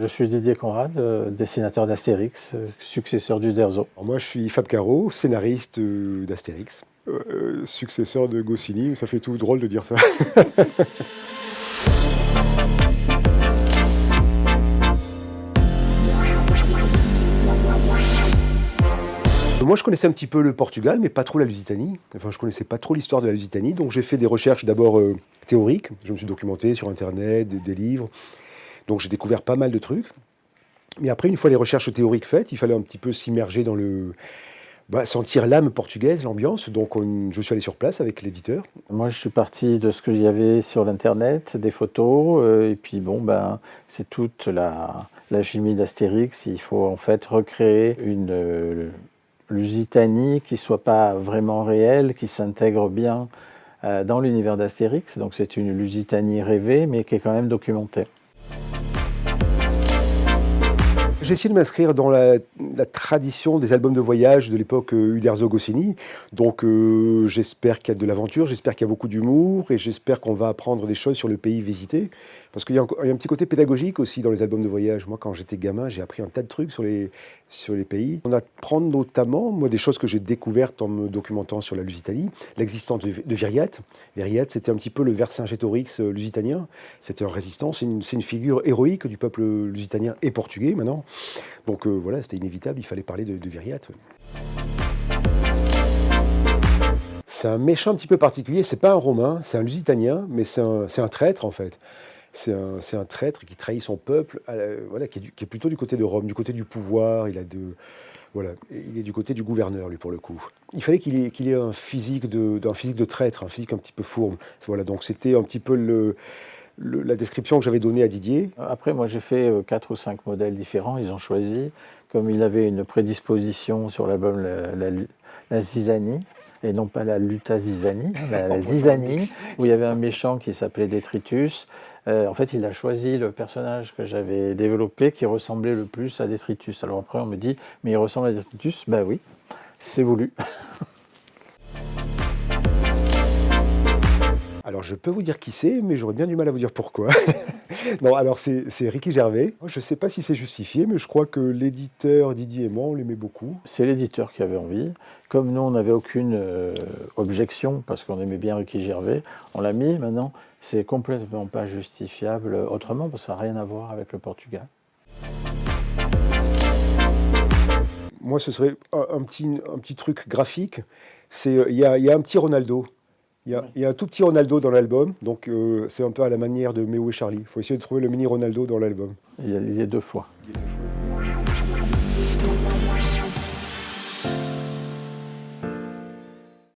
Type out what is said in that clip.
Je suis Didier Conrad, dessinateur d'Astérix, successeur d'Uderzo. Alors moi, je suis Fab Caro, scénariste d'Astérix, successeur de Goscinny. Ça fait tout drôle de dire ça. Moi, je connaissais un petit peu le Portugal, mais pas trop la Lusitanie. Enfin, je connaissais pas trop l'histoire de la Lusitanie, donc j'ai fait des recherches d'abord théoriques. Je me suis documenté sur Internet, des livres. Donc j'ai découvert pas mal de trucs. Mais après, une fois les recherches théoriques faites, il fallait un petit peu s'immerger dans sentir l'âme portugaise, l'ambiance. Donc je suis allé sur place avec l'éditeur. Moi, je suis parti de ce qu'il y avait sur l'Internet, des photos, et puis c'est toute la chimie d'Astérix. Il faut en fait recréer une Lusitanie qui soit pas vraiment réelle, qui s'intègre bien dans l'univers d'Astérix. Donc c'est une Lusitanie rêvée, mais qui est quand même documentée. J'ai essayé de m'inscrire dans la tradition des albums de voyage de l'époque Uderzo-Goscinny. Donc j'espère qu'il y a de l'aventure, j'espère qu'il y a beaucoup d'humour et j'espère qu'on va apprendre des choses sur le pays visité. Parce qu'il y a un petit côté pédagogique aussi dans les albums de voyage. Moi, quand j'étais gamin, j'ai appris un tas de trucs sur les pays. On apprend notamment, moi, des choses que j'ai découvertes en me documentant sur la Lusitanie. L'existence de Viriat. Viriat, c'était un petit peu le Vercingétorix lusitanien. C'était un résistant, c'est une figure héroïque du peuple lusitanien et portugais maintenant. Donc voilà, c'était inévitable, il fallait parler de Viriat. C'est un méchant un petit peu particulier, c'est pas un Romain, c'est un Lusitanien, mais c'est un traître en fait. C'est un traître qui trahit son peuple, voilà, qui est plutôt du côté de Rome, du côté du pouvoir. Voilà, il est du côté du gouverneur, lui, pour le coup. Il fallait qu'il ait un physique de traître, un physique un petit peu fourbe. Voilà, donc c'était un petit peu la description que j'avais donnée à Didier. Après, moi, j'ai fait 4 ou 5 modèles différents. Ils ont choisi, comme il avait une prédisposition sur l'album la Zizanie, et non pas la Lutazizanie, la Zizanie, où il y avait un méchant qui s'appelait Détritus. En fait, il a choisi le personnage que j'avais développé qui ressemblait le plus à Détritus. Alors après, on me dit, mais il ressemble à Détritus? Ben oui, c'est voulu. Alors, je peux vous dire qui c'est, mais j'aurais bien du mal à vous dire pourquoi. Non, alors c'est Ricky Gervais. Je ne sais pas si c'est justifié, mais je crois que l'éditeur Didier et moi, on l'aimait beaucoup. C'est l'éditeur qui avait envie. Comme nous, on n'avait aucune objection, parce qu'on aimait bien Ricky Gervais, on l'a mis. Maintenant, c'est complètement pas justifiable autrement, parce que ça n'a rien à voir avec le Portugal. Moi, ce serait un petit truc graphique. Il y a un petit Ronaldo. Il y a un tout petit Ronaldo dans l'album, donc c'est un peu à la manière de Méo et Charlie. Il faut essayer de trouver le mini Ronaldo dans l'album. Il y a 2 fois.